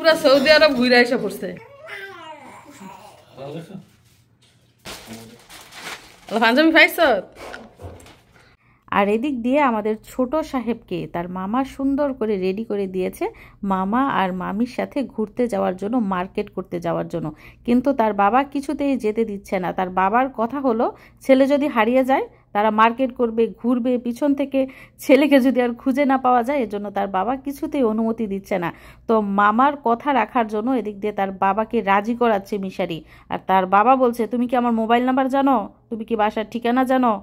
পুরা সৌদি আরব ঘুরে এসে পড়ছে। পাঞ্জাবি পাইছ? আর এদিক দিয়ে আমাদের ছোট সাহেবকে তার মামা সুন্দর করে রেডি করে দিয়েছে মামা আর মামির সাথে ঘুরতে যাওয়ার জন্য, মার্কেট করতে যাওয়ার জন্য। কিন্তু তার বাবা কিছুতেই যেতে দিচ্ছে না। তার বাবার কথা হলো ছেলে যদি হারিয়ে যায় তারা মার্কেট করবে, ঘুরবে, পিছন থেকে ছেলেকে যদি আর খুঁজে না পাওয়া যায় এজন্য তার বাবা কিছুতেই অনুমতি দিচ্ছে না। তো মামার কথা রাখার জন্য এদিক দিয়ে তার বাবাকে রাজি করাচ্ছে মিশারি। আর তার বাবা বলছে, তুমি কি আমার মোবাইল নাম্বার জানো? তুমি কি বাসার ঠিকানা জানো?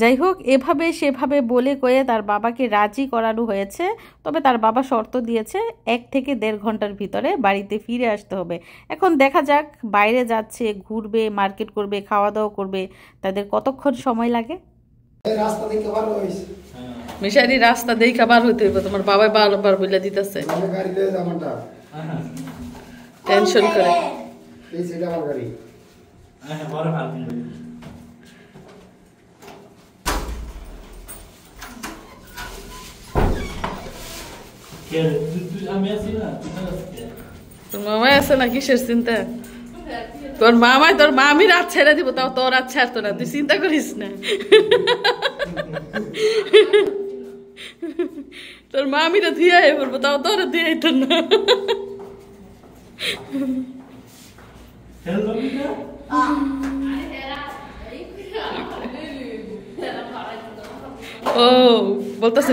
যাই হোক, এভাবে সেভাবে বলে কয়ে তার বাবাকে রাজি করানো হয়েছে। তবে তার বাবা শর্ত দিয়েছে 1 থেকে 1.5 ঘন্টার ভিতরে বাড়িতে ফিরে আসতে হবে। এখন দেখা যাক, বাইরে যাচ্ছে, ঘুরবে, মার্কেট করবে, খাওয়া দাওয়া করবে, তাদের কতক্ষণ সময় লাগে। মিশারি রাস্তা দেই খাবার হইতে হইব, তোমার বাবাই বারবার বলে দিতেছে টেনশন করে। তোর মামাই আছে না, কিসের চিন্তা? তোর মামাই তোর মামি রাত ছেড়ে দিব, তাও তোর রাত ছাড়তো না, তুই চিন্তা করিস না। তোর মামিরা ধুয়ে পড়বো, তাও তোর দিয়ে তো না। ও বলতেছে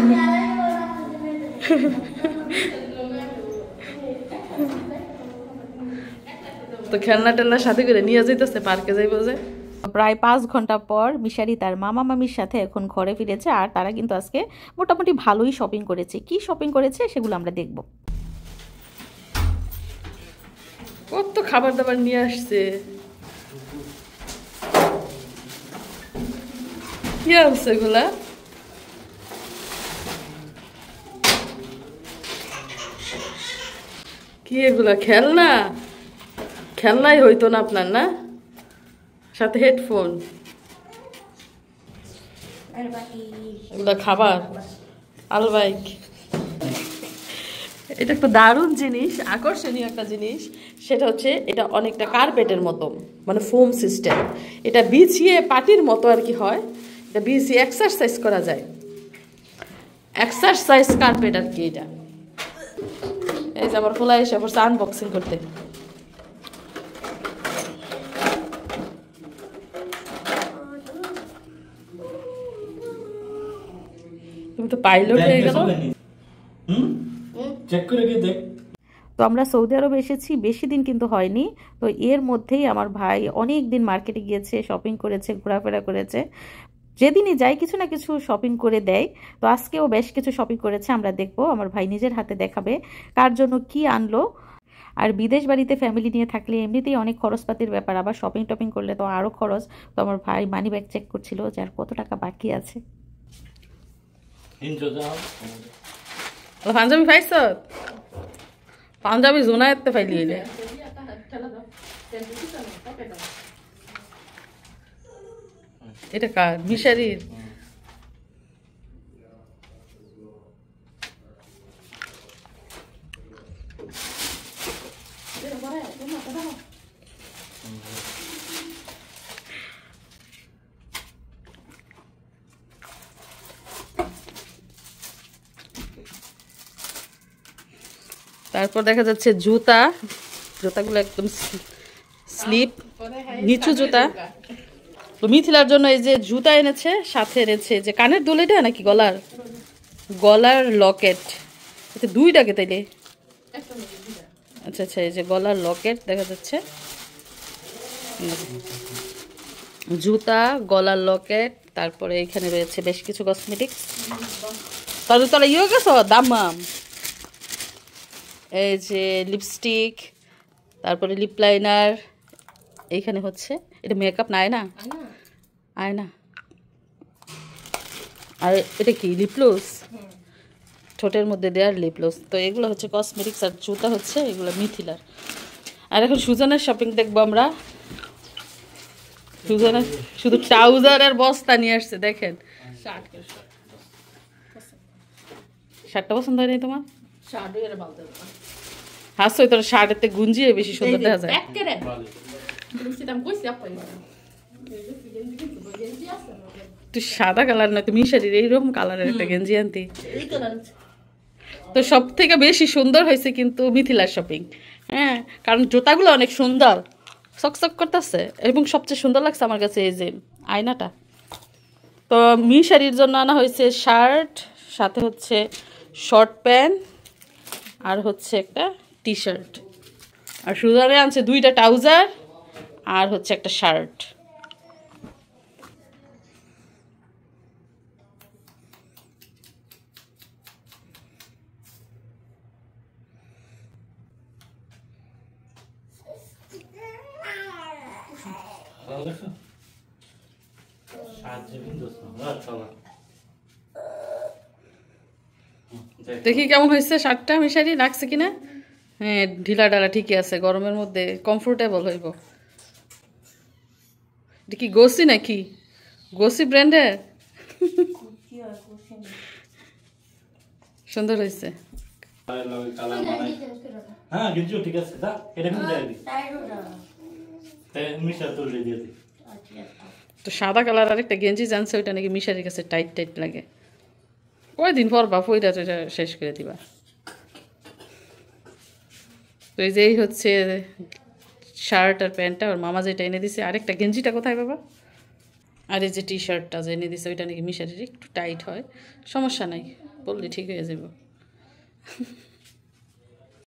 তো খেলনা টেলনার সাথে করে নিয়ে যাইতেছে, পার্কে যাইব যে। প্রায় 5 ঘন্টা পর মিশারি তার মামা মামির সাথে এখন ঘরে ফিরেছে। আর তারা কিন্তু আজকে মোটামুটি ভালোই শপিং করেছে। কি শপিং করেছে সেগুলো আমরা দেখব। কত খাবার দাবার নিয়ে আসছে, কি আছে এগুলা? কি এগুলা? খেলনা? খেলনাই হইতো না আপনার, না? সাথে হেডফোন, এগুলা খাবার, আলবাইক। এটা একটা দারুণ জিনিস, আকর্ষণীয় একটা জিনিস। সেটা হচ্ছে এটা অনেকটা কার্পেটের মতো, মানে ফোম সিস্টেম। এটা বিছিয়ে পাটির মতো আর কি হয়, এটা বিছিয়ে এক্সারসাইজ করা যায়, এক্সারসাইজ কার্পেট আর কি। এটা এই যে আমার খোলা এসে পড়ছে আনবক্সিং করতে। তুমি তো পাইলট হয়ে গেল। চেক করে গিয়ে দেখ। তো আমরা সৌদি আরবে এসেছি বেশি দিন কিন্তু হয়নি। তো এর মধ্যেই আমার ভাই অনেক দিন মার্কেটে গিয়েছে, শপিং করেছে, ঘোরাফেরা করেছে। যেদিনই যাই কিছু না কিছু শপিং করে দেয়। তো আজকেও বেশ কিছু শপিং করেছে, আমরা দেখবো। আমার ভাই নিজের হাতে দেখাবে কার জন্য কি আনলো। আর বিদেশ বাড়িতে ফ্যামিলি নিয়ে থাকলে এমনিতেই অনেক খরচপাতির ব্যাপার, আবার শপিং টপিং করলে তো আরও খরচ। তো আমার ভাই মানি ব্যাগ চেক করছিল যে আর কত টাকা বাকি আছে। পাঞ্জাবি পাইছ? পাঞ্জাবি জোনায়েতে পাইলি হইলে এটা কার? মিশারির। তারপর দেখা যাচ্ছে জুতা, জুতাগুলো একদম স্লিপ, নিচু জুতা। তো মিথিলার জন্য এই যে জুতা এনেছে, সাথে এনেছে যে কানের দুল, এটা নাকি গলার, গলার লকেট। আচ্ছা 2টাকে তাইলে, আচ্ছা আচ্ছা, এই যে গলার লকেট দেখা যাচ্ছে, জুতা, গলার লকেট। তারপরে এখানে রয়েছে বেশ কিছু কসমেটিক্স। তাহলে তোরা ইয়ে গেছো দামাম, এই যে লিপস্টিক, তারপরে লিপ লাইনার, এইখানে হচ্ছে এটা মেকআপ না, আয়না, আয়না। আর এটা কি লিপলোস, ঠোঁটের মধ্যে দেওয়ার লিপলোস। তো এগুলো হচ্ছে কসমেটিক্স, আর জুতা হচ্ছে এগুলো মিথিলার। আর এখন সুজনের শপিং দেখবো আমরা। সুজনের শুধু ট্রাউজার আর বস্তা নিয়ে আসছে, দেখেন। শার্টটা পছন্দ হয় নাই তোমার? হাসো তোর শার্টেতে গুঞ্জিয়ে বেশি সুন্দর দেখা যায়। তুই সাদা কালার না, তুমি শাড়ির এইরকম কালারের একটা গেঞ্জি আনতি। তো সব থেকে বেশি সুন্দর হয়েছে কিন্তু মিথিলার শপিং। হ্যাঁ, কারণ জুতাগুলো অনেক সুন্দর, চকচক করতেছে, এবং সবচেয়ে সুন্দর লাগছে আমার কাছে এই যে আয়নাটা। তো মিশারির জন্য আনা হয়েছে শার্ট, সাথে হচ্ছে শর্ট প্যান্ট, আর হচ্ছে একটা টি শার্ট। আর সুজারে আনছে 2টা ট্রাউজার আর হচ্ছে একটা শার্ট। দেখি কেমন হয়েছে শার্টটা, মিশারি লাগছে কিনা। হ্যাঁ, ঢিলা ডালা ঠিকই আছে, গরমের মধ্যে কমফোর্টেবল হইব। এটা কি গোসি নাকি? গোসি ব্র্যান্ডের। সুন্দর হয়েছে। তো সাদা কালার আরেকটা গেঞ্জি জানছে, ওইটা নাকি মিশারির কাছে টাইট টাইট লাগে। কয়দিন পর বা ফইরা তো এটা শেষ করে দিবা। তো এই যে এই হচ্ছে শার্ট আর প্যান্টটা, ওর মামা যেটা এনে দিছে। আরেকটা গেঞ্জিটা কোথায় বাবা? আর এই যে টি শার্টটা যে এনে দিছে, ওইটা নাকি মিশারির একটু টাইট হয়, সমস্যা নাই, বললে ঠিক হয়ে যাব।